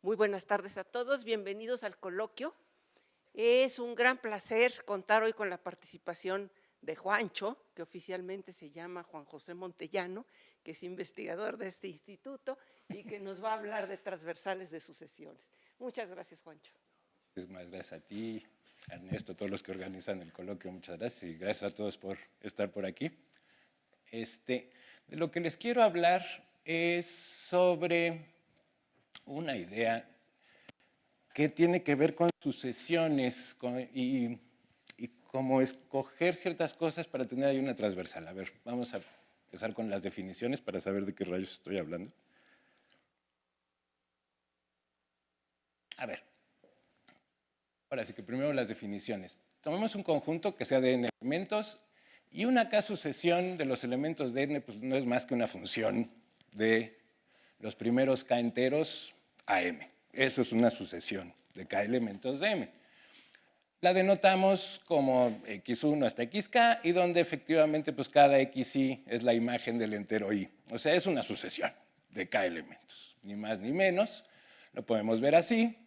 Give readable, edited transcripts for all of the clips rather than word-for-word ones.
Muy buenas tardes a todos, bienvenidos al coloquio. Es un gran placer contar hoy con la participación de Juancho, que oficialmente se llama Juan José Montellano, que es investigador de este instituto y que nos va a hablar de transversales de sucesiones. Muchas gracias, Juancho. Muchísimas gracias a ti, Ernesto, a todos los que organizan el coloquio, muchas gracias y gracias a todos por estar por aquí. De lo que les quiero hablar es sobre una idea que tiene que ver con sucesiones y cómo escoger ciertas cosas para tener ahí una transversal. A ver, vamos a empezar con las definiciones para saber de qué rayos estoy hablando. A ver, ahora sí que primero las definiciones. Tomemos un conjunto que sea de n elementos y una k-sucesión de los elementos de n pues no es más que una función de los primeros k enteros a m. Eso es una sucesión de k elementos de m. La denotamos como x1 hasta xk y donde efectivamente pues cada xi es la imagen del entero i. O sea, es una sucesión de k elementos, ni más ni menos. Lo podemos ver así.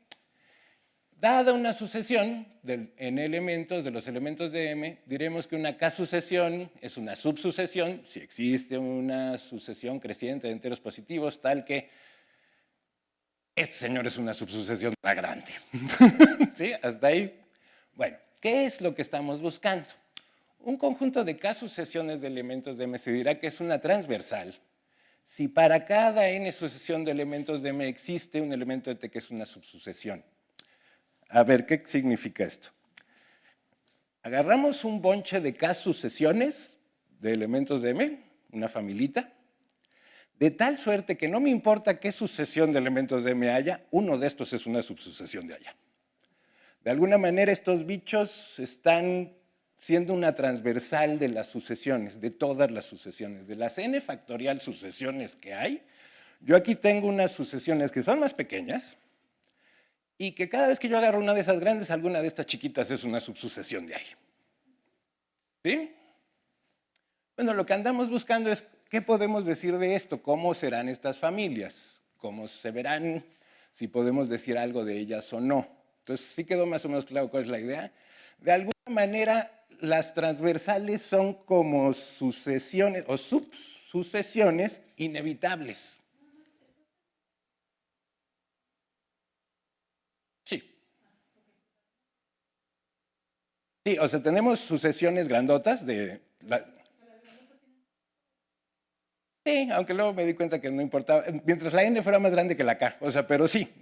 Dada una sucesión en elementos de los elementos de M, diremos que una k-sucesión es una subsucesión si existe una sucesión creciente de enteros positivos tal que este señor es una subsucesión más grande. ¿Sí? Hasta ahí. Bueno, ¿qué es lo que estamos buscando? Un conjunto de k-sucesiones de elementos de M se dirá que es una transversal si para cada n sucesión de elementos de M existe un elemento de T que es una subsucesión. A ver, ¿qué significa esto? Agarramos un bonche de k sucesiones de elementos de M, una familita, de tal suerte que no me importa qué sucesión de elementos de M haya, uno de estos es una subsucesión de allá. De alguna manera estos bichos están siendo una transversal de las sucesiones, de todas las sucesiones, de las n factorial sucesiones que hay. Yo aquí tengo unas sucesiones que son más pequeñas, y que cada vez que yo agarro una de esas grandes, alguna de estas chiquitas es una subsucesión de ahí. ¿Sí? Bueno, lo que andamos buscando es qué podemos decir de esto, cómo serán estas familias, cómo se verán, si podemos decir algo de ellas o no. Entonces, sí quedó más o menos claro cuál es la idea. De alguna manera, las transversales son como sucesiones o subsucesiones inevitables. Sí, o sea, tenemos sucesiones grandotas de... Sí, aunque luego me di cuenta que no importaba, mientras la n fuera más grande que la k, o sea, pero sí,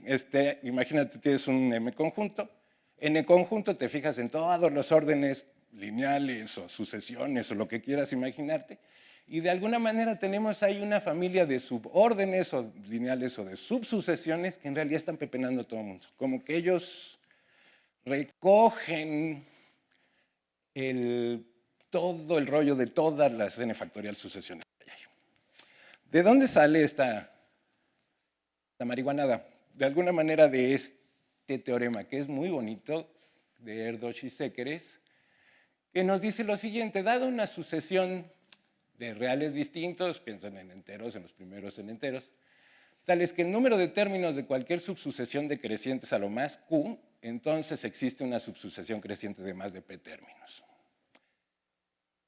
imagínate, tienes un m conjunto, n conjunto, te fijas en todos los órdenes lineales o sucesiones o lo que quieras imaginarte, y de alguna manera tenemos ahí una familia de subórdenes o lineales o de subsucesiones que en realidad están pepenando a todo el mundo, como que ellos recogen todo el rollo de todas las n factorial sucesiones. ¿De dónde sale esta marihuanada? De alguna manera de este teorema, que es muy bonito, de Erdős y Sekeres, que nos dice lo siguiente: dada una sucesión de reales distintos, piensan en enteros, en los primeros en enteros, tales que el número de términos de cualquier subsucesión decrecientes a lo más q, entonces existe una subsucesión creciente de más de p términos.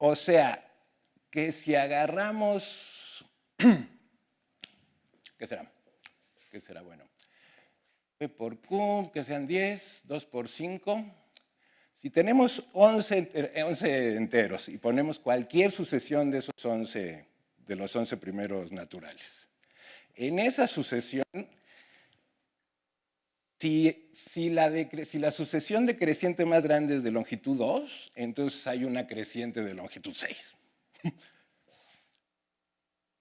O sea, que si agarramos... ¿Qué será? ¿Qué será bueno? P por Q, que sean 10, 2 por 5. Si tenemos 11 enteros y ponemos cualquier sucesión de esos 11, de los 11 primeros naturales, en esa sucesión, si la sucesión decreciente más grande es de longitud 2, entonces hay una creciente de longitud 6.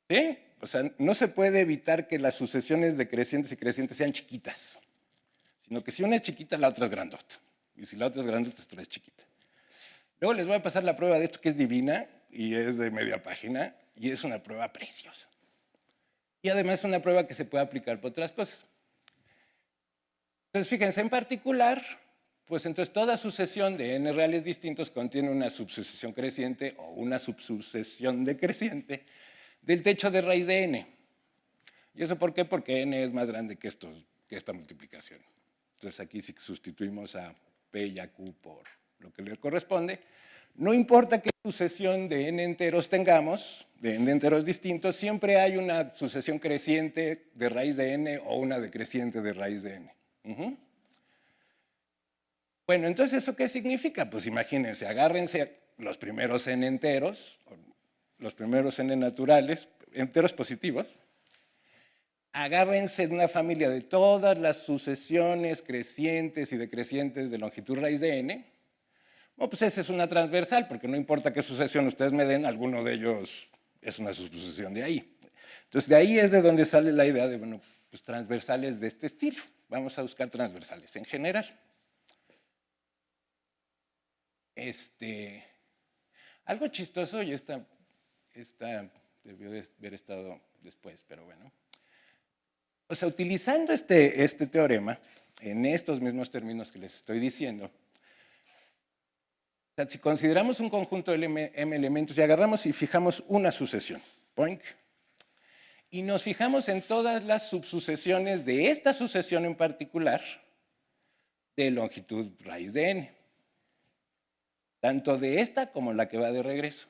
¿Sí? O sea, no se puede evitar que las sucesiones decrecientes y crecientes sean chiquitas, sino que si una es chiquita, la otra es grandota. Y si la otra es grandota, esta es chiquita. Luego les voy a pasar la prueba de esto que es divina y es de media página y es una prueba preciosa. Y además es una prueba que se puede aplicar para otras cosas. Entonces, fíjense, en particular, pues entonces toda sucesión de n reales distintos contiene una subsucesión creciente o una subsucesión decreciente del techo de raíz de n. ¿Y eso por qué? Porque n es más grande que esta multiplicación. Entonces aquí si sustituimos a p y a q por lo que le corresponde, no importa qué sucesión de n enteros tengamos, de n enteros distintos, siempre hay una sucesión creciente de raíz de n o una decreciente de raíz de n. Bueno, entonces, ¿eso qué significa? Pues imagínense, agárrense los primeros n enteros, los primeros n naturales, enteros positivos, agárrense de una familia de todas las sucesiones crecientes y decrecientes de longitud raíz de n. Bueno, pues esa es una transversal, porque no importa qué sucesión ustedes me den, alguno de ellos es una subsucesión de ahí. Entonces, de ahí es de donde sale la idea de, bueno, pues transversales de este estilo. Vamos a buscar transversales en general. Algo chistoso, y esta debió de haber estado después, pero bueno. O sea, utilizando este teorema, en estos mismos términos que les estoy diciendo, o sea, si consideramos un conjunto de m elementos y agarramos y fijamos una sucesión, point, y nos fijamos en todas las subsucesiones de esta sucesión en particular, de longitud raíz de n, tanto de esta como la que va de regreso.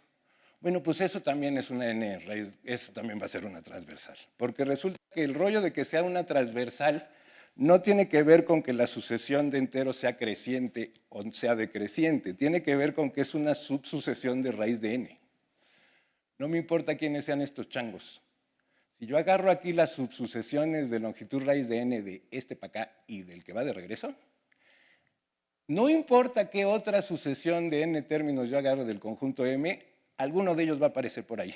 Bueno, pues eso también es una n raíz, eso también va a ser una transversal, porque resulta que el rollo de que sea una transversal no tiene que ver con que la sucesión de enteros sea creciente o sea decreciente, tiene que ver con que es una subsucesión de raíz de n. No me importa quiénes sean estos changos. Si yo agarro aquí las subsucesiones de longitud raíz de n de este para acá y del que va de regreso, no importa qué otra sucesión de n términos yo agarro del conjunto m, alguno de ellos va a aparecer por ahí.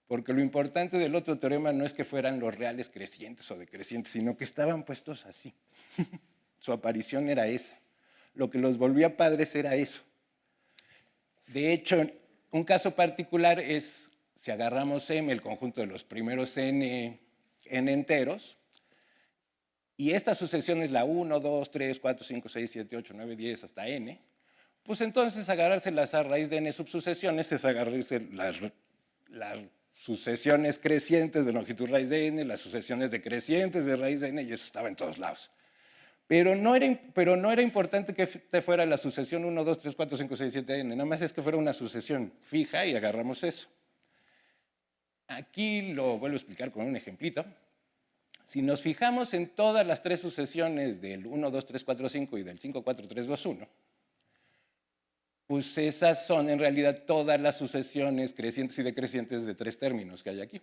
Porque lo importante del otro teorema no es que fueran los reales crecientes o decrecientes, sino que estaban puestos así. Su aparición era esa. Lo que los volvía padres era eso. De hecho, un caso particular es, si agarramos m, el conjunto de los primeros n enteros, y esta sucesión es la 1, 2, 3, 4, 5, 6, 7, 8, 9, 10 hasta n, pues entonces agarrarse las a raíz de n subsucesiones es agarrarse las sucesiones crecientes de longitud raíz de n, las sucesiones decrecientes de raíz de n, y eso estaba en todos lados. Pero no era importante que fuera la sucesión 1, 2, 3, 4, 5, 6, 7, n, nada más es que fuera una sucesión fija y agarramos eso. Aquí lo vuelvo a explicar con un ejemplito. Si nos fijamos en todas las tres sucesiones del 1, 2, 3, 4, 5 y del 5, 4, 3, 2, 1, pues esas son en realidad todas las sucesiones crecientes y decrecientes de tres términos que hay aquí,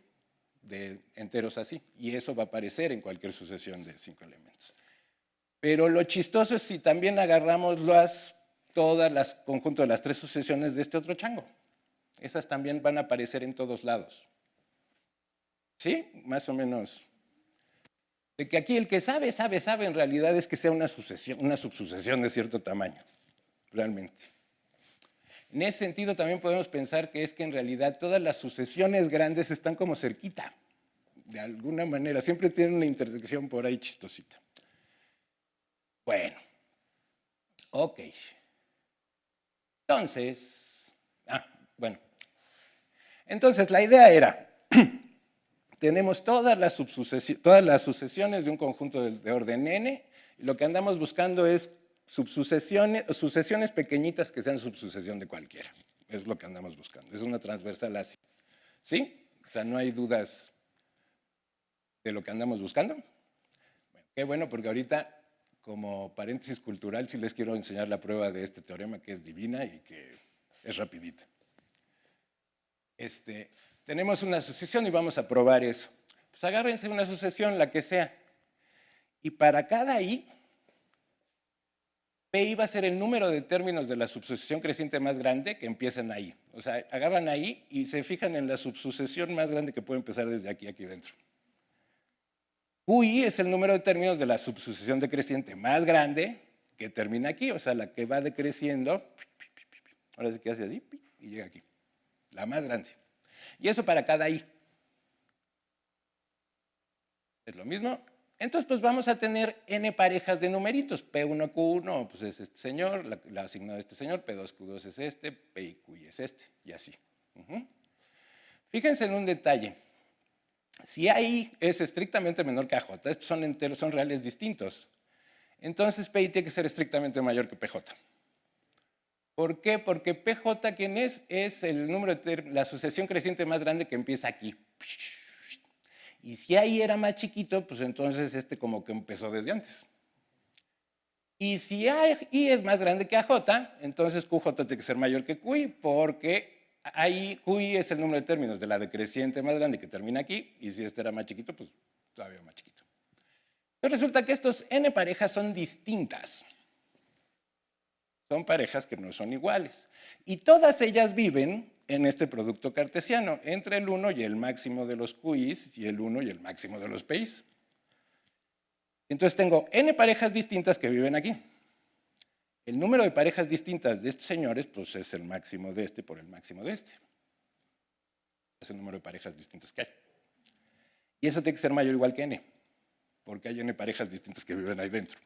de enteros así, y eso va a aparecer en cualquier sucesión de 5 elementos. Pero lo chistoso es si también agarramos todas las conjuntos de las tres sucesiones de este otro chango. Esas también van a aparecer en todos lados. ¿Sí? Más o menos. De que aquí el que sabe en realidad es que sea una subsucesión de cierto tamaño, realmente. En ese sentido también podemos pensar que es que en realidad todas las sucesiones grandes están como cerquita, de alguna manera, siempre tienen una intersección por ahí chistosita. Bueno, ok. Entonces la idea era, tenemos todas las sucesiones de un conjunto de orden n, y lo que andamos buscando es sucesiones pequeñitas que sean subsucesión de cualquiera. Es lo que andamos buscando. Es una transversal así. ¿Sí? O sea, no hay dudas de lo que andamos buscando. Bueno, qué bueno, porque ahorita, como paréntesis cultural, sí les quiero enseñar la prueba de este teorema, que es divina y que es rapidita. Tenemos una sucesión y vamos a probar eso. Pues agárrense una sucesión, la que sea. Y para cada i, P iba a ser el número de términos de la subsucesión creciente más grande que empiezan ahí. O sea, agarran ahí y se fijan en la subsucesión más grande que puede empezar desde aquí dentro. QI es el número de términos de la subsucesión decreciente más grande que termina aquí, o sea, la que va decreciendo, ahora sí que hace así y llega aquí, la más grande. Y eso para cada i. Es lo mismo. Entonces, pues vamos a tener n parejas de numeritos. P1, Q1, pues es este señor, la asignada de este señor, P2, Q2 es este, P y Q es este, y así. Fíjense en un detalle. Si AI es estrictamente menor que AJ, estos son reales distintos, entonces PI tiene que ser estrictamente mayor que PJ. ¿Por qué? Porque PJ, ¿quién es? Es el número la sucesión creciente más grande que empieza aquí. Y si AI era más chiquito, pues entonces como que empezó desde antes. Y si AI es más grande que AJ, entonces QJ tiene que ser mayor que QI, porque ahí QI es el número de términos de la decreciente más grande que termina aquí, y si este era más chiquito, pues todavía más chiquito. Pero resulta que estos n parejas son distintas. Son parejas que no son iguales. Y todas ellas viven en este producto cartesiano, entre el 1 y el máximo de los QIs y el 1 y el máximo de los PIs. Entonces tengo n parejas distintas que viven aquí. El número de parejas distintas de estos señores pues es el máximo de este por el máximo de este. Es el número de parejas distintas que hay. Y eso tiene que ser mayor o igual que n, porque hay n parejas distintas que viven ahí dentro.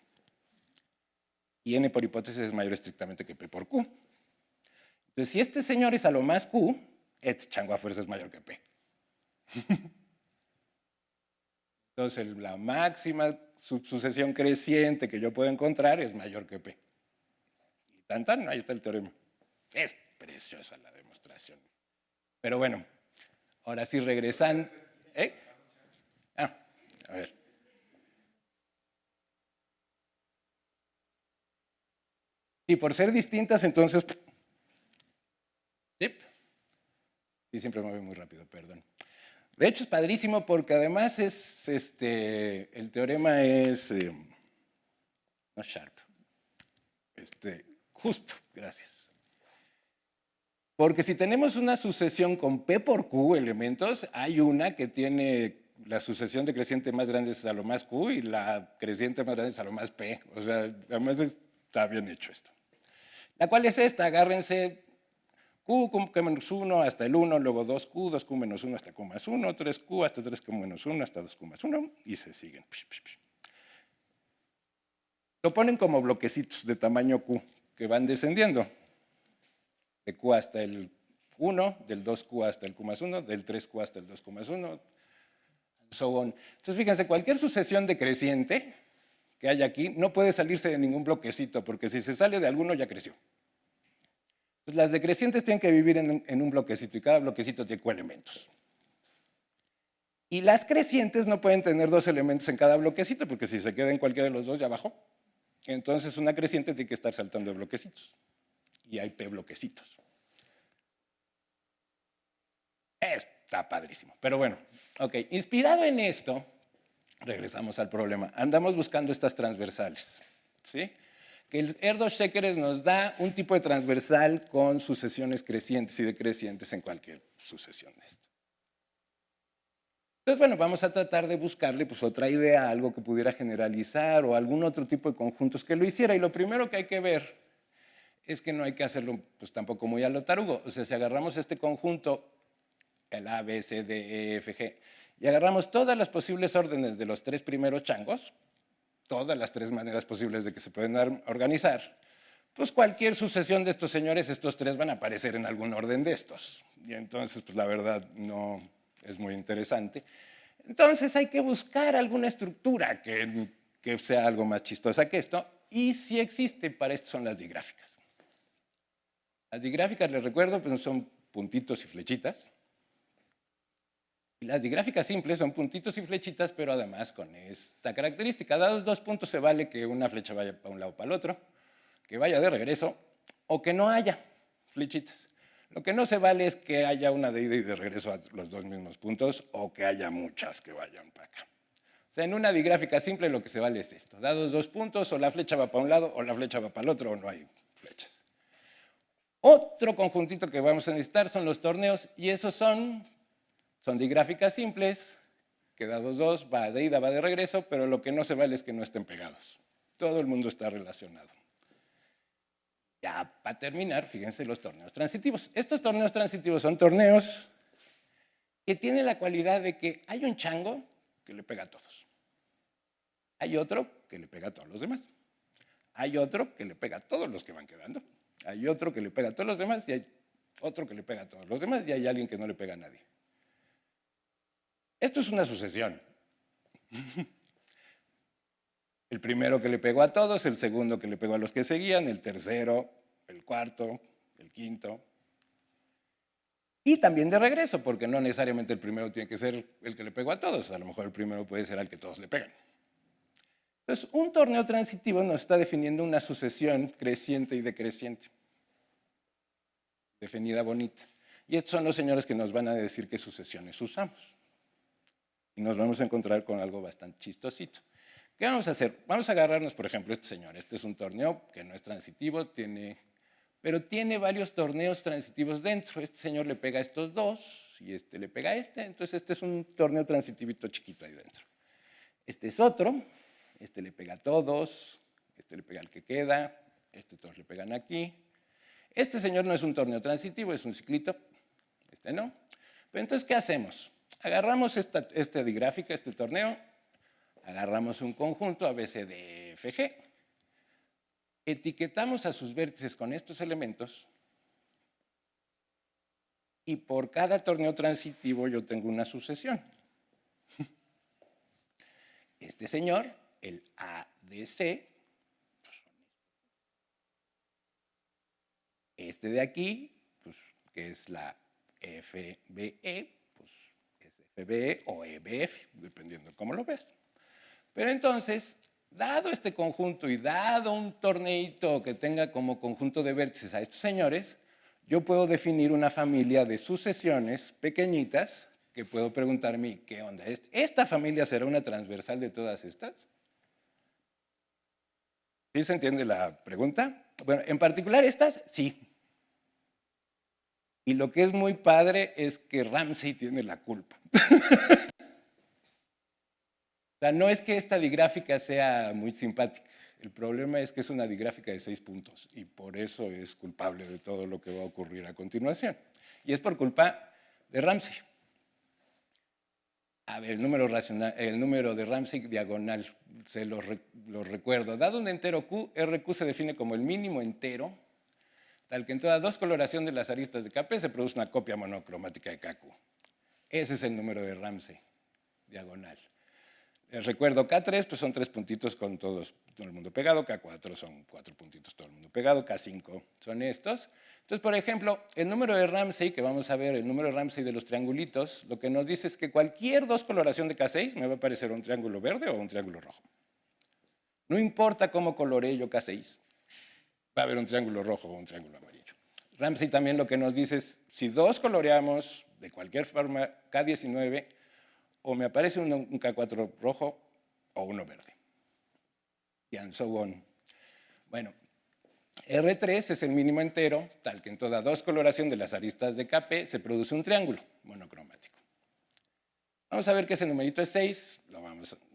Y n por hipótesis es mayor estrictamente que p por q. Entonces, si este señor es a lo más q, este chango a fuerza es mayor que p. Entonces, la máxima sucesión creciente que yo puedo encontrar es mayor que p. Y tan, ahí está el teorema. Es preciosa la demostración. Pero bueno, ahora sí regresando. A ver. Y por ser distintas, entonces... Sí, siempre me voy muy rápido, perdón. De hecho, es padrísimo porque además es, el teorema es, no sharp, justo, gracias. Porque si tenemos una sucesión con P por Q elementos, hay una que tiene la sucesión decreciente más grande es a lo más Q y la creciente más grande es a lo más P. O sea, además está bien hecho esto. La cual es esta, agárrense Q menos 1 hasta el 1, luego 2Q, 2Q menos 1 hasta Q más 1, 3Q hasta 3Q menos 1 hasta 2Q más 1 y se siguen. Lo ponen como bloquecitos de tamaño Q que van descendiendo. De Q hasta el 1, del 2Q hasta el Q más 1, del 3Q hasta el 2Q más 1, and so on. Entonces, fíjense, cualquier sucesión decreciente que haya aquí no puede salirse de ningún bloquecito, porque si se sale de alguno ya creció. Entonces, las decrecientes tienen que vivir en un bloquecito y cada bloquecito tiene coelementos. Y las crecientes no pueden tener dos elementos en cada bloquecito, porque si se queda en cualquiera de los dos ya bajó. Entonces, una creciente tiene que estar saltando de bloquecitos. Y hay P bloquecitos. Está padrísimo. Pero bueno, ok. Inspirado en esto, regresamos al problema. Andamos buscando estas transversales. ¿Sí? Que el Erdős-Sekers nos da un tipo de transversal con sucesiones crecientes y decrecientes en cualquier sucesión de esto. Entonces, bueno, vamos a tratar de buscarle pues, otra idea, algo que pudiera generalizar o algún otro tipo de conjuntos que lo hiciera. Y lo primero que hay que ver es que no hay que hacerlo pues, tampoco muy a lo tarugo. O sea, si agarramos este conjunto, el A, B, C, D, E, F, G, y agarramos todas las posibles órdenes de los tres primeros changos, todas las tres maneras posibles de que se pueden organizar, pues cualquier sucesión de estos señores, estos tres van a aparecer en algún orden de estos. Y entonces, pues la verdad, no es muy interesante. Entonces hay que buscar alguna estructura que sea algo más chistosa que esto, y si existe, para esto son las digráficas. Las digráficas, les recuerdo, pues son puntitos y flechitas. Y las digráficas simples son puntitos y flechitas, pero además con esta característica. Dados dos puntos se vale que una flecha vaya para un lado o para el otro, que vaya de regreso, o que no haya flechitas. Lo que no se vale es que haya una de ida y de regreso a los dos mismos puntos, o que haya muchas que vayan para acá. O sea, en una digráfica simple lo que se vale es esto. Dados dos puntos, o la flecha va para un lado, o la flecha va para el otro, o no hay flechas. Otro conjuntito que vamos a necesitar son los torneos, y esos son digráficas simples, que dados dos, va de ida, va de regreso, pero lo que no se vale es que no estén pegados. Todo el mundo está relacionado. Ya para terminar, fíjense los torneos transitivos. Estos torneos transitivos son torneos que tienen la cualidad de que hay un chango que le pega a todos. Hay otro que le pega a todos los demás. Hay otro que le pega a todos los que van quedando. Hay otro que le pega a todos los demás y hay otro que le pega a todos los demás y hay alguien que no le pega a nadie. Esto es una sucesión. El primero que le pegó a todos, el segundo que le pegó a los que seguían, el tercero, el cuarto, el quinto. Y también de regreso, porque no necesariamente el primero tiene que ser el que le pegó a todos, a lo mejor el primero puede ser al que todos le pegan. Entonces, un torneo transitivo nos está definiendo una sucesión creciente y decreciente, definida bonita. Y estos son los señores que nos van a decir qué sucesiones usamos. Y nos vamos a encontrar con algo bastante chistosito. ¿Qué vamos a hacer? Vamos a agarrarnos, por ejemplo, este señor. Este es un torneo que no es transitivo, pero tiene varios torneos transitivos dentro. Este señor le pega a estos dos y este le pega a este. Entonces, este es un torneo transitivito chiquito ahí dentro. Este es otro. Este le pega a todos. Este le pega al que queda. Todos le pegan aquí. Este señor no es un torneo transitivo, es un ciclito. Este no. Pero entonces, ¿qué hacemos? Agarramos esta digráfica, este torneo, agarramos un conjunto ABCDFG, etiquetamos a sus vértices con estos elementos y por cada torneo transitivo yo tengo una sucesión. Este señor, el ADC, este de aquí, pues, que es la FBE, pues es FBE o EBF, dependiendo de cómo lo veas. Pero entonces, dado este conjunto y dado un torneito que tenga como conjunto de vértices a estos señores, yo puedo definir una familia de sucesiones pequeñitas que puedo preguntarme, ¿qué onda? ¿Esta familia será una transversal de todas estas? ¿Sí se entiende la pregunta? Bueno, en particular estas, sí. Y lo que es muy padre es que Ramsey tiene la culpa. O sea, no es que esta digráfica sea muy simpática, el problema es que es una digráfica de 6 puntos y por eso es culpable de todo lo que va a ocurrir a continuación. Y es por culpa de Ramsey. A ver, el número de Ramsey diagonal, se lo recuerdo. Dado un entero Q, RQ se define como el mínimo entero, tal que en toda dos coloración de las aristas de KP se produce una copia monocromática de KQ. Ese es el número de Ramsey diagonal. Les recuerdo, K3 pues son 3 puntitos con todo el mundo pegado, K4 son 4 puntitos todo el mundo pegado, K5 son estos. Entonces, por ejemplo, el número de Ramsey, que vamos a ver, el número de Ramsey de los triangulitos, lo que nos dice es que cualquier dos coloración de K6 me va a parecer un triángulo verde o un triángulo rojo. No importa cómo coloree yo K6, va a haber un triángulo rojo o un triángulo amarillo. Ramsey también lo que nos dice es, si dos coloreamos de cualquier forma K19, o me aparece un K4 rojo o uno verde. Y and so on. Bueno, R3 es el mínimo entero, tal que en toda dos coloración de las aristas de KP se produce un triángulo monocromático. Vamos a ver que ese numerito es 6.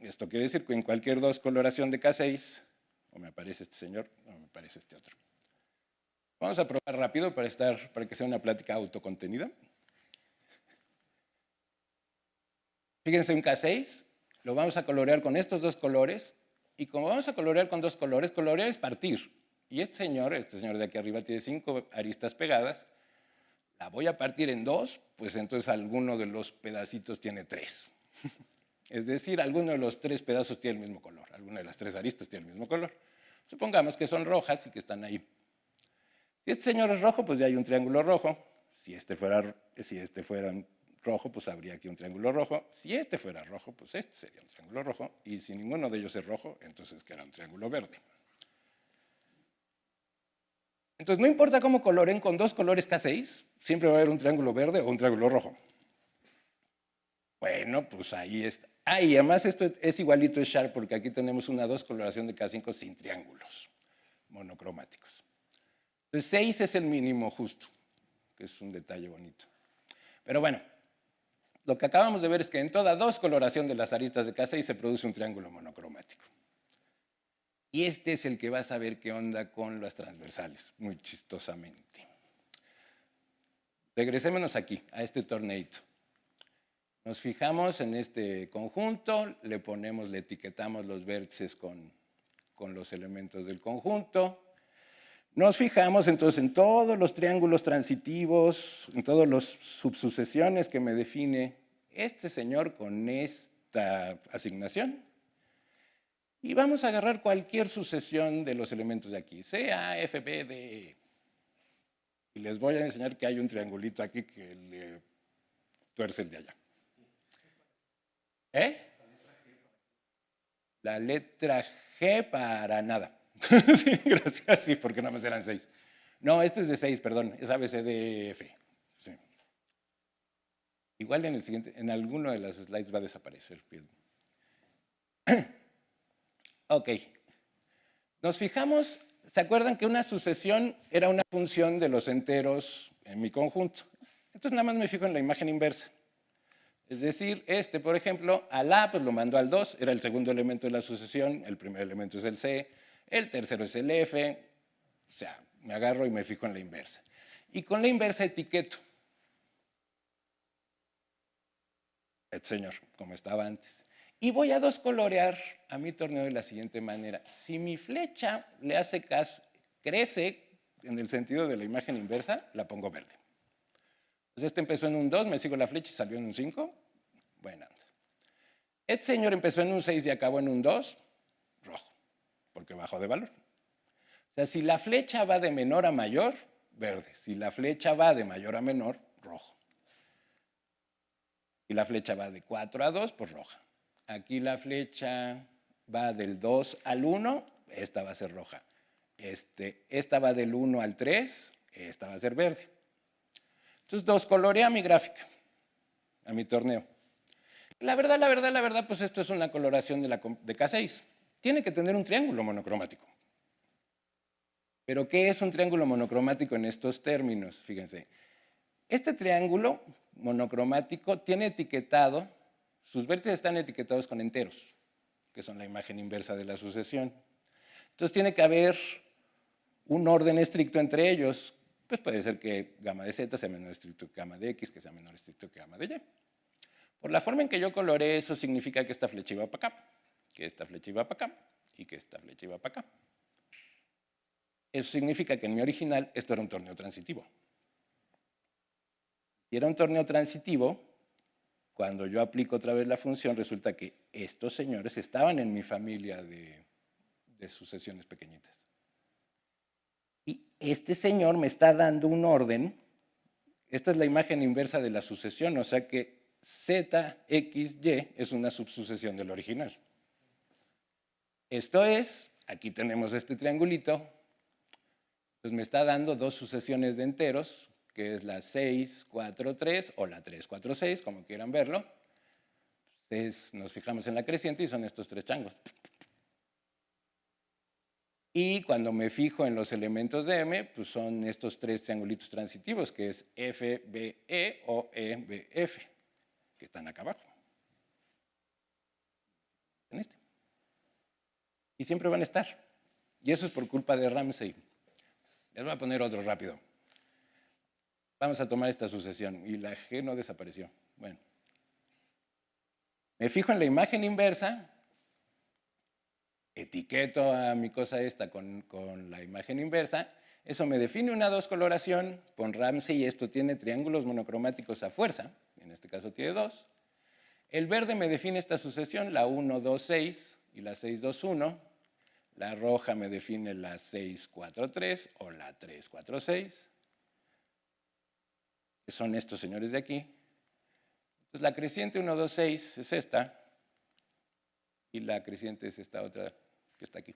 Esto quiere decir que en cualquier dos coloración de K6, o me aparece este señor o me aparece este otro. Vamos a probar rápido para que sea una plática autocontenida. Fíjense, un K6 lo vamos a colorear con estos dos colores, y como vamos a colorear con dos colores, colorear es partir. Y este señor de aquí arriba tiene 5 aristas pegadas, la voy a partir en 2, pues entonces alguno de los pedacitos tiene 3. Es decir, alguno de los 3 pedazos tiene el mismo color, alguna de las 3 aristas tiene el mismo color. Supongamos que son rojas y que están ahí. Si este señor es rojo, pues ya hay un triángulo rojo. Si este fuera rojo, pues habría aquí un triángulo rojo. Si este fuera rojo, pues este sería un triángulo rojo. Y si ninguno de ellos es rojo, entonces queda un triángulo verde. Entonces, no importa cómo coloren con dos colores K6, siempre va a haber un triángulo verde o un triángulo rojo. Bueno, pues ahí está. Y además esto es igualito a Sharp porque aquí tenemos una dos coloración de K5 sin triángulos monocromáticos. Entonces, 6 es el mínimo justo, que es un detalle bonito. Pero bueno, lo que acabamos de ver es que en toda dos coloración de las aristas de K6 se produce un triángulo monocromático. Y este es el que va a saber qué onda con las transversales, muy chistosamente. Regresémonos aquí, a este torneito. Nos fijamos en este conjunto, le etiquetamos los vértices con los elementos del conjunto. Nos fijamos entonces en todos los triángulos transitivos, en todas las subsucesiones que me define este señor con esta asignación y vamos a agarrar cualquier sucesión de los elementos de aquí, C, A, F, B, D, E. Y les voy a enseñar que hay un triangulito aquí que le tuerce el de allá. ¿Eh? La letra G para nada. Sí, gracias, sí, porque no me serán 6. No, este es de 6, perdón, es ABCDF. Sí. Igual en el siguiente, en alguno de las slides va a desaparecer. Ok. Nos fijamos, ¿se acuerdan que una sucesión era una función de los enteros en mi conjunto? Entonces nada más me fijo en la imagen inversa. Es decir, por ejemplo, al A pues lo mando al 2, era el segundo elemento de la sucesión, el primer elemento es el C, el tercero es el F, o sea, me agarro y me fijo en la inversa. Y con la inversa etiqueto. Señor, como estaba antes. Y voy a colorear a mi torneo de la siguiente manera. Si mi flecha le hace caso, crece en el sentido de la imagen inversa, la pongo verde. Entonces empezó en un 2, me sigo la flecha y salió en un 5. Buena onda. Este señor empezó en un 6 y acabó en un 2, rojo, porque bajó de valor. O sea, si la flecha va de menor a mayor, verde. Si la flecha va de mayor a menor, rojo. Y la flecha va de 4 a 2, pues roja. Aquí la flecha va del 2 al 1, esta va a ser roja. Esta va del 1 al 3, esta va a ser verde. Entonces, colorea mi gráfica, a mi torneo. La verdad, pues esto es una coloración de K6. Tiene que tener un triángulo monocromático. ¿Pero qué es un triángulo monocromático en estos términos? Fíjense. Este triángulo monocromático tiene etiquetado, sus vértices están etiquetados con enteros, que son la imagen inversa de la sucesión. Entonces tiene que haber un orden estricto entre ellos. Pues puede ser que gamma de z sea menor estricto que gamma de x, que sea menor estricto que gamma de y. Por la forma en que yo coloré, eso significa que esta flecha iba para acá, que esta flecha iba para acá y que esta flecha iba para acá. Eso significa que en mi original esto era un torneo transitivo. Si era un torneo transitivo, cuando yo aplico otra vez la función, resulta que estos señores estaban en mi familia de sucesiones pequeñitas. Y este señor me está dando un orden. Esta es la imagen inversa de la sucesión, o sea que Z, X, Y es una subsucesión del original. Esto es, aquí tenemos este triangulito, pues me está dando dos sucesiones de enteros, que es la 6, 4, 3 o la 3, 4, 6, como quieran verlo. Entonces nos fijamos en la creciente y son estos tres changos. Y cuando me fijo en los elementos de M, pues son estos tres triangulitos transitivos, que es FBE o EBF, que están acá abajo. En este. Y siempre van a estar. Y eso es por culpa de Ramsey. Les voy a poner otro rápido. Vamos a tomar esta sucesión. Y la G no desapareció. Bueno. Me fijo en la imagen inversa. Etiqueto a mi cosa esta con la imagen inversa. Eso me define una coloración con Ramsey y esto tiene triángulos monocromáticos a fuerza. En este caso tiene 2. El verde me define esta sucesión, la 1, 2, 6 y la 6, 2, 1. La roja me define la 6, 4, 3 o la 3, 4, 6. Que son estos señores de aquí. Entonces la creciente 1, 2, 6 es esta. Y la creciente es esta otra que está aquí.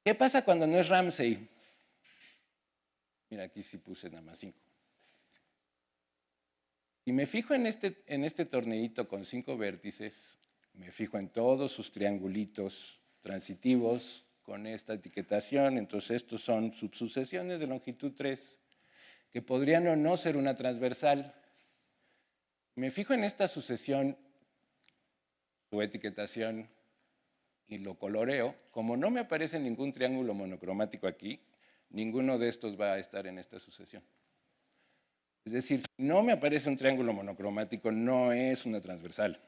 ¿Qué pasa cuando no es Ramsey? Mira, aquí sí puse nada más 5. Si me fijo en este torneito con 5 vértices, me fijo en todos sus triangulitos transitivos con esta etiquetación. Entonces estos son subsucesiones de longitud 3, que podrían o no ser una transversal. Me fijo en esta sucesión, su etiquetación, y lo coloreo. Como no me aparece ningún triángulo monocromático aquí, ninguno de estos va a estar en esta sucesión. Es decir, si no me aparece un triángulo monocromático, no es una transversal.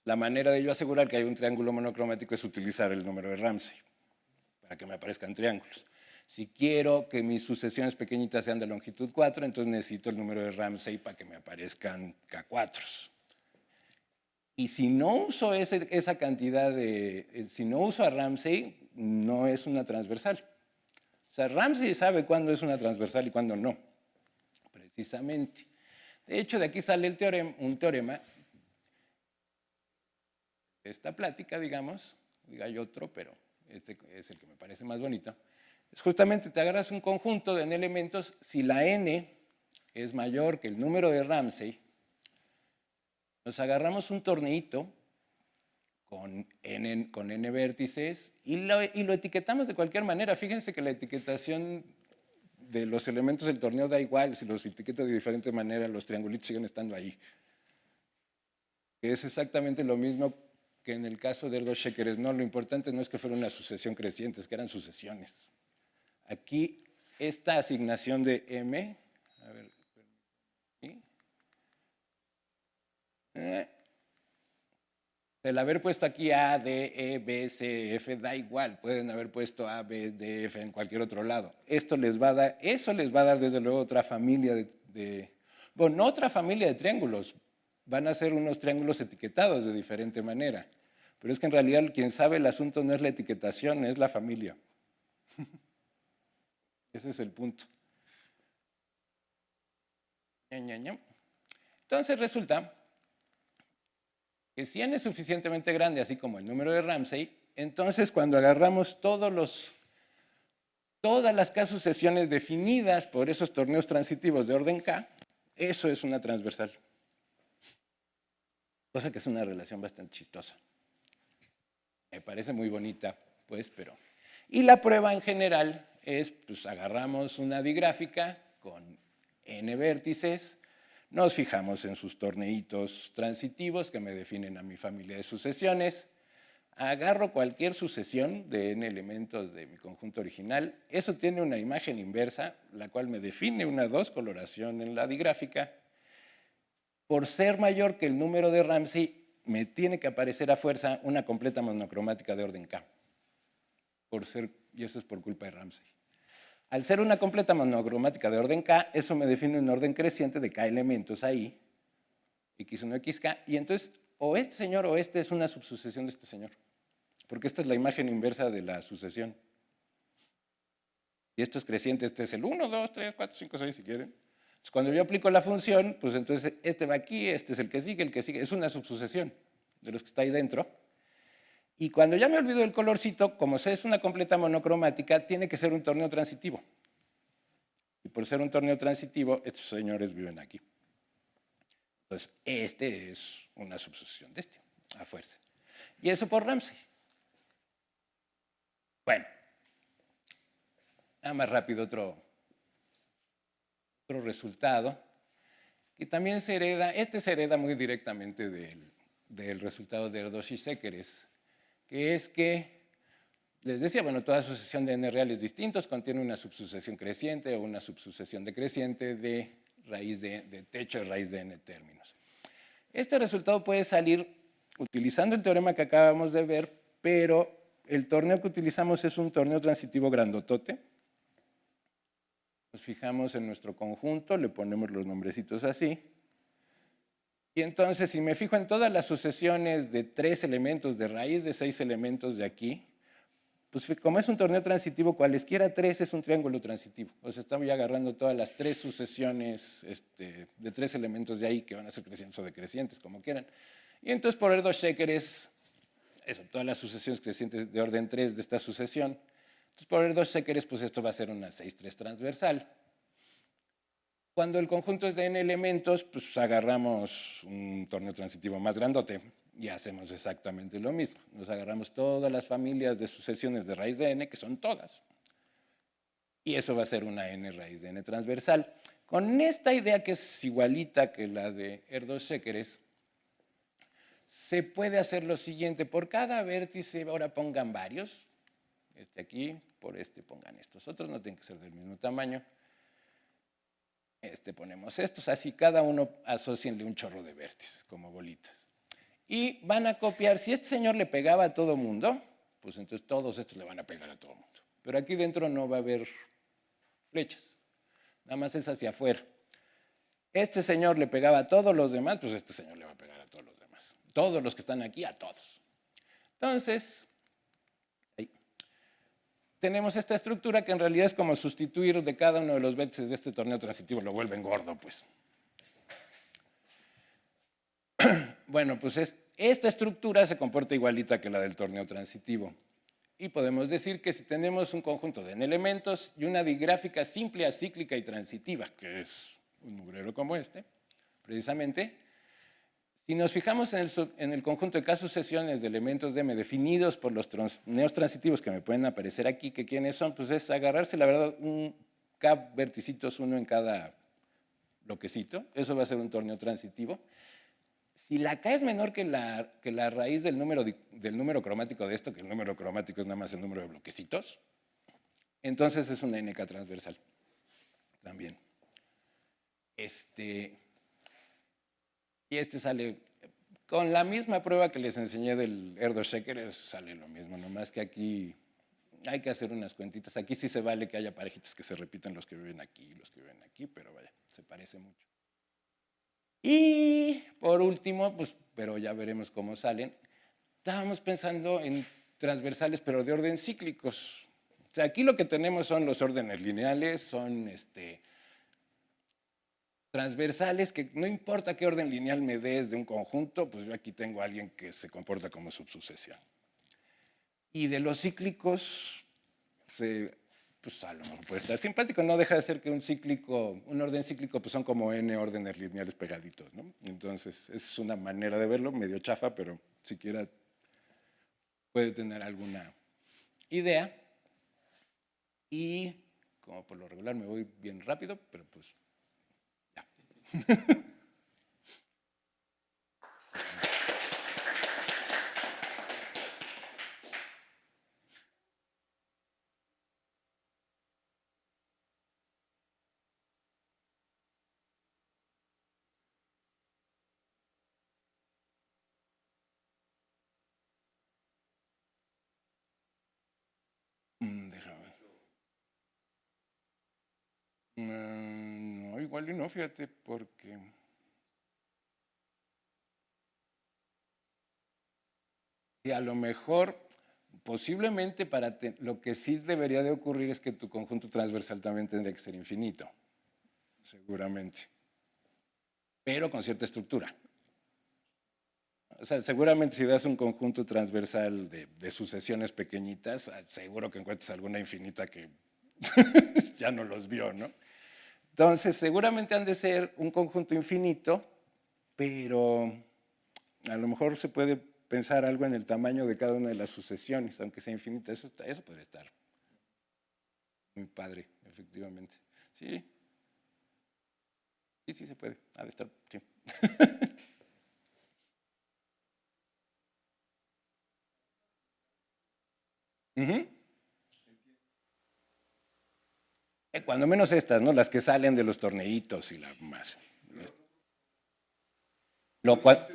La manera de yo asegurar que hay un triángulo monocromático es utilizar el número de Ramsey para que me aparezcan triángulos. Si quiero que mis sucesiones pequeñitas sean de longitud 4, entonces necesito el número de Ramsey para que me aparezcan K4. Y si no uso esa cantidad si no uso a Ramsey, no es una transversal. O sea, Ramsey sabe cuándo es una transversal y cuándo no, precisamente. De hecho, de aquí sale un teorema, esta plática, digamos, hay otro, pero este es el que me parece más bonito. Es justamente te agarras un conjunto de n elementos, si la n es mayor que el número de Ramsey, nos agarramos un torneito con n vértices y lo etiquetamos de cualquier manera. Fíjense que la etiquetación de los elementos del torneo da igual, si los etiqueto de diferente manera, los triangulitos siguen estando ahí. Es exactamente lo mismo que en el caso de Erdős-Székely. No, lo importante no es que fuera una sucesión creciente, es que eran sucesiones. Aquí, esta asignación de m, a ver, ¿sí? El haber puesto aquí A, D, E, B, C, F, da igual. Pueden haber puesto A, B, D, F en cualquier otro lado. Eso les va a dar desde luego otra familia bueno, no otra familia de triángulos. Van a ser unos triángulos etiquetados de diferente manera. Pero es que en realidad quien sabe el asunto no es la etiquetación, es la familia. Ese es el punto. Entonces resulta que si n es suficientemente grande, así como el número de Ramsey, entonces cuando agarramos todas las K-sucesiones definidas por esos torneos transitivos de orden K, eso es una transversal. Cosa que es una relación bastante chistosa. Me parece muy bonita, pues, pero... Y la prueba en general es, pues, agarramos una digráfica con n vértices, nos fijamos en sus torneitos transitivos que me definen a mi familia de sucesiones, agarro cualquier sucesión de n elementos de mi conjunto original, eso tiene una imagen inversa, la cual me define una 2 coloración en la digráfica. Por ser mayor que el número de Ramsey, me tiene que aparecer a fuerza una completa monocromática de orden K. Y eso es por culpa de Ramsey. Al ser una completa monocromática de orden K, eso me define un orden creciente de K elementos ahí, x1, xk, y entonces o este señor o este es una subsucesión de este señor, porque esta es la imagen inversa de la sucesión. Y esto es creciente, este es el 1, 2, 3, 4, 5, 6 si quieren. Entonces, cuando yo aplico la función, pues entonces este va aquí, este es el que sigue, es una subsucesión de los que está ahí dentro. Y cuando ya me olvido del colorcito, como es una completa monocromática, tiene que ser un torneo transitivo. Y por ser un torneo transitivo, estos señores viven aquí. Entonces, este es una subsucesión de este, a fuerza. Y eso por Ramsey. Bueno, nada más rápido otro resultado, que también se hereda, se hereda muy directamente del resultado de Erdős-Székely, que es que, les decía, bueno, toda sucesión de n reales distintos contiene una subsucesión creciente o una subsucesión decreciente de raíz de techo de raíz de n términos. Este resultado puede salir utilizando el teorema que acabamos de ver, pero el torneo que utilizamos es un torneo transitivo grandotote. Nos fijamos en nuestro conjunto, le ponemos los nombrecitos así. Y entonces, si me fijo en todas las sucesiones de 3 elementos de raíz de 6 elementos de aquí, pues como es un torneo transitivo, cualesquiera 3 es un triángulo transitivo. O sea, estamos ya agarrando todas las 3 sucesiones de 3 elementos de ahí que van a ser crecientes o decrecientes, como quieran. Y entonces, por Erdős-Székely eso, todas las sucesiones crecientes de orden 3 de esta sucesión. Entonces, por Erdős-Székely, pues esto va a ser una 6-3 transversal. Cuando el conjunto es de n elementos, pues agarramos un torneo transitivo más grandote y hacemos exactamente lo mismo. Nos agarramos todas las familias de sucesiones de raíz de n, que son todas. Y eso va a ser una n raíz de n transversal. Con esta idea que es igualita que la de Erdős-Székely, se puede hacer lo siguiente. Por cada vértice, ahora pongan varios. Aquí, por pongan estos otros, no tienen que ser del mismo tamaño. Ponemos estos, así cada uno asocienle un chorro de vértices, como bolitas. Y van a copiar, si este señor le pegaba a todo mundo, pues entonces todos estos le van a pegar a todo mundo. pero aquí dentro no va a haber flechas, nada más es hacia afuera. Este señor le pegaba a todos los demás, pues este señor le va a pegar a todos los demás. Todos los que están aquí, a todos. Entonces, ahí tenemos esta estructura que en realidad es como sustituir de cada uno de los vértices de este torneo transitivo, lo vuelven gordo, pues. Bueno, pues esta estructura se comporta igualita que la del torneo transitivo. Y podemos decir que si tenemos un conjunto de n-elementos y una digráfica simple, acíclica y transitiva, que es un mugrero como este, precisamente, si nos fijamos en el conjunto de k-sucesiones de elementos de M definidos por los torneos transitivos que me pueden aparecer aquí, que quiénes son, pues es agarrarse, la verdad, un k verticitos, uno en cada bloquecito, eso va a ser un torneo transitivo. Si la K es menor que la raíz del número cromático de esto, que el número cromático es nada más el número de bloquecitos, entonces es una NK transversal también. Y este sale con la misma prueba que les enseñé del Erdos-Sheker, sale lo mismo, nomás que aquí hay que hacer unas cuentitas. Aquí sí se vale que haya parejitas que se repitan los que viven aquí y los que viven aquí, pero vaya, se parece mucho. Y por último, pues, pero ya veremos cómo salen, estábamos pensando en transversales, pero de orden cíclicos. O sea, aquí lo que tenemos son los órdenes lineales, son transversales, que no importa qué orden lineal me des de un conjunto, pues yo aquí tengo a alguien que se comporta como subsucesión. Y de los cíclicos, pues a lo mejor puede estar simpático, no deja de ser que un orden cíclico, pues son como n órdenes lineales pegaditos, ¿no? Entonces, es una manera de verlo, medio chafa, pero siquiera puede tener alguna idea. Y, como por lo regular me voy bien rápido, pero pues ya. Déjame ver. No, igual y no, fíjate, porque y a lo mejor, posiblemente lo que sí debería de ocurrir es que tu conjunto transversal también tendría que ser infinito, seguramente, pero con cierta estructura. O sea, seguramente si das un conjunto transversal de sucesiones pequeñitas, seguro que encuentres alguna infinita que ya no los vio, ¿no? Entonces, seguramente han de ser un conjunto infinito, pero a lo mejor se puede pensar algo en el tamaño de cada una de las sucesiones, aunque sea infinita. Eso podría estar muy padre, efectivamente. Sí, sí se puede. Ha de estar, sí. Cuando menos estas, ¿no? Las que salen de los torneitos y la más. Lo cual,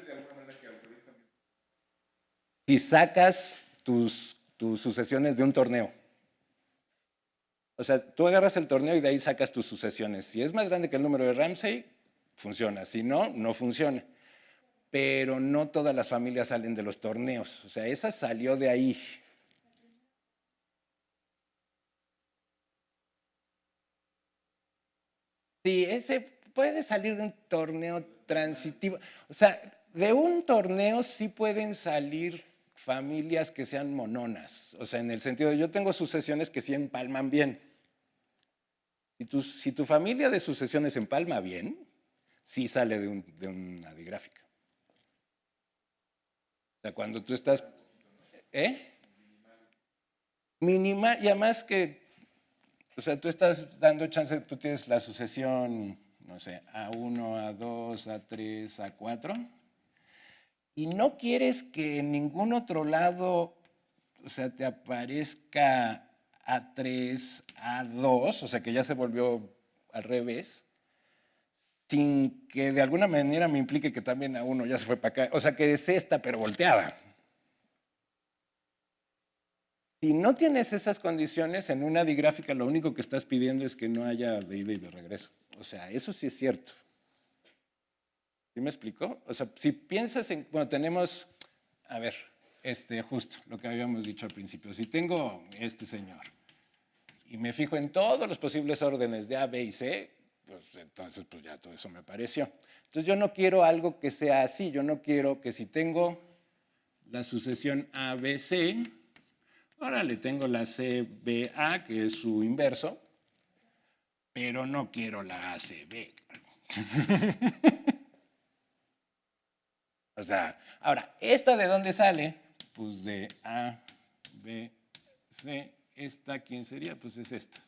si sacas tus sucesiones de un torneo, o sea, tú agarras el torneo y de ahí sacas tus sucesiones. Si es más grande que el número de Ramsey, funciona. Si no, no funciona. Pero no todas las familias salen de los torneos. O sea, esa salió de ahí. Sí, ese puede salir de un torneo transitivo. O sea, de un torneo sí pueden salir familias que sean mononas. O sea, en el sentido de yo tengo sucesiones que sí empalman bien. Si tu familia de sucesiones empalma bien, sí sale de una digráfica. O sea, cuando tú estás... Mínima, y además que, o sea, tú estás dando chance, tú tienes la sucesión, no sé, A1, A2, A3, A4, y no quieres que en ningún otro lado, o sea, te aparezca A3, A2, o sea, que ya se volvió al revés, sin que de alguna manera me implique que también A1 ya se fue para acá, o sea, que es esta pero volteada. Si no tienes esas condiciones, en una digráfica lo único que estás pidiendo es que no haya de ida y de regreso. O sea, eso sí es cierto. ¿Sí me explico? O sea, si piensas en, bueno, tenemos, a ver, justo lo que habíamos dicho al principio. Si tengo este señor y me fijo en todos los posibles órdenes de A, B y C, pues entonces pues ya todo eso me apareció. Entonces yo no quiero algo que sea así. Yo no quiero que si tengo la sucesión ABC, ahora le tengo la CBA, que es su inverso, pero no quiero la ACB. O sea, ahora, ¿esta de dónde sale? Pues de A, B, C. ¿Esta quién sería? Pues es esta.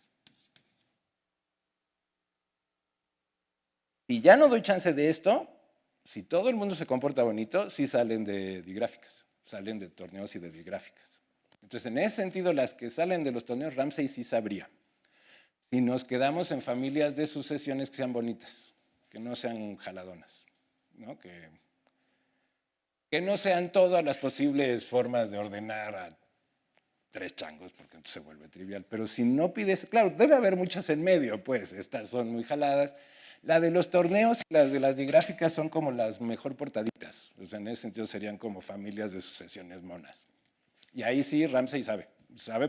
Si ya no doy chance de esto, si todo el mundo se comporta bonito, sí salen de digráficas, salen de torneos y de digráficas. Entonces, en ese sentido, las que salen de los torneos, Ramsey sí sabría. Si nos quedamos en familias de sucesiones que sean bonitas, que no sean jaladonas, ¿no? Que no sean todas las posibles formas de ordenar a 3 changos, porque entonces se vuelve trivial. Pero si no pides, claro, debe haber muchas en medio, pues, estas son muy jaladas. La de los torneos y las de las digráficas son como las mejor portaditas. O sea, en ese sentido serían como familias de sucesiones monas. Y ahí sí, Ramsey sabe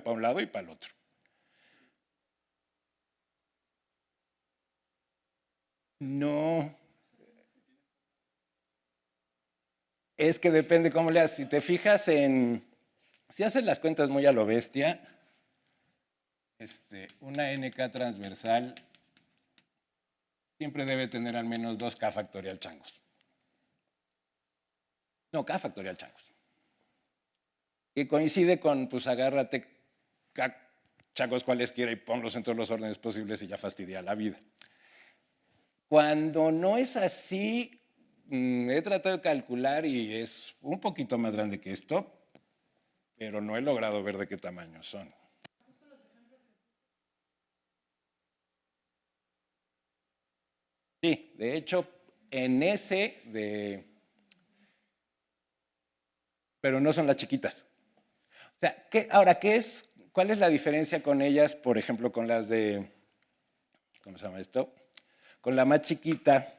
para un lado y para el otro. No, es que depende cómo le hagas. Si te fijas si haces las cuentas muy a lo bestia, una NK transversal siempre debe tener al menos 2 K factorial changos. No, K factorial changos. Que coincide con, pues agárrate K changos cualesquiera y ponlos en todos los órdenes posibles y ya fastidia la vida. Cuando no es así, he tratado de calcular y es un poquito más grande que esto, pero no he logrado ver de qué tamaño son. Sí, de hecho, en pero no son las chiquitas. O sea, ahora, ¿cuál es la diferencia con ellas, por ejemplo, con las de, ¿cómo se llama esto? Con la más chiquita.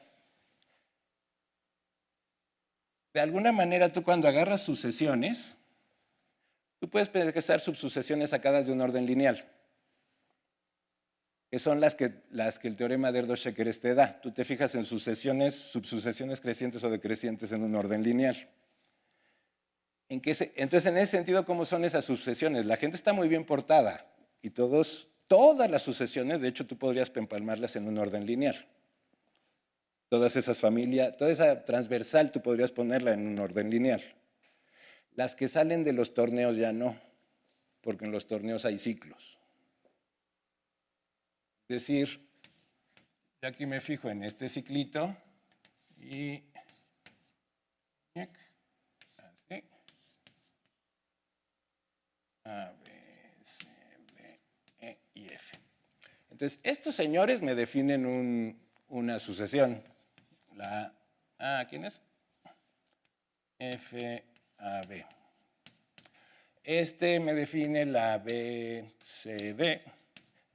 De alguna manera, tú cuando agarras sucesiones, tú puedes pensar subsucesiones sacadas de un orden lineal, que son las que el teorema de Erdos-Shekeres te da. Tú te fijas en subsucesiones crecientes o decrecientes en un orden lineal. Entonces, en ese sentido, ¿cómo son esas sucesiones? La gente está muy bien portada y todas las sucesiones, de hecho, tú podrías empalmarlas en un orden lineal. Todas esas familias, toda esa transversal, tú podrías ponerla en un orden lineal. Las que salen de los torneos ya no, porque en los torneos hay ciclos. Es decir, yo aquí me fijo en este ciclito y así. A, B, C, D, E y F. Entonces, estos señores me definen una sucesión. ¿Quién es? F, A, B. Este me define la B, C, D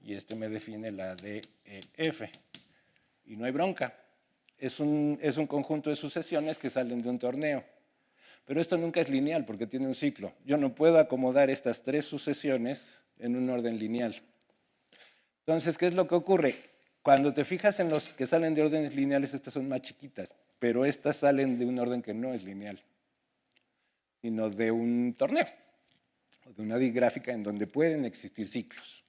y este me define la D, E, F. Y no hay bronca. Es un conjunto de sucesiones que salen de un torneo. Pero esto nunca es lineal porque tiene un ciclo. Yo no puedo acomodar estas 3 sucesiones en un orden lineal. Entonces, ¿qué es lo que ocurre? Cuando te fijas en los que salen de órdenes lineales, estas son más chiquitas, pero estas salen de un orden que no es lineal, sino de un torneo, o de una digráfica en donde pueden existir ciclos.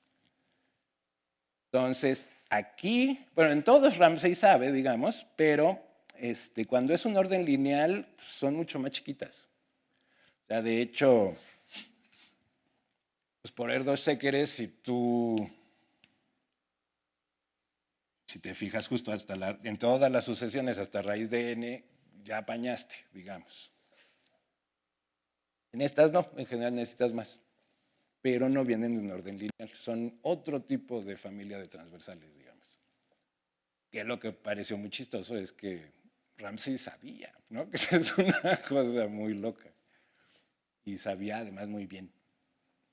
Entonces, aquí, bueno, en todos Ramsey sabe, digamos, pero cuando es un orden lineal, son mucho más chiquitas. O sea, de hecho, pues por Erdos-Shekeres, si te fijas justo en todas las sucesiones hasta raíz de n, ya apañaste, digamos. En estas no, en general necesitas más, pero no vienen de un orden lineal, son otro tipo de familia de transversales, digamos. Que lo que pareció muy chistoso es que Ramsey sabía, ¿no? Que es una cosa muy loca. Y sabía además muy bien.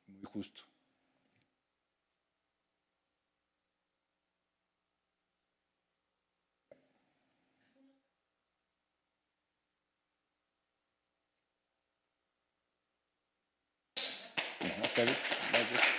muy justo. No, está bien. Gracias.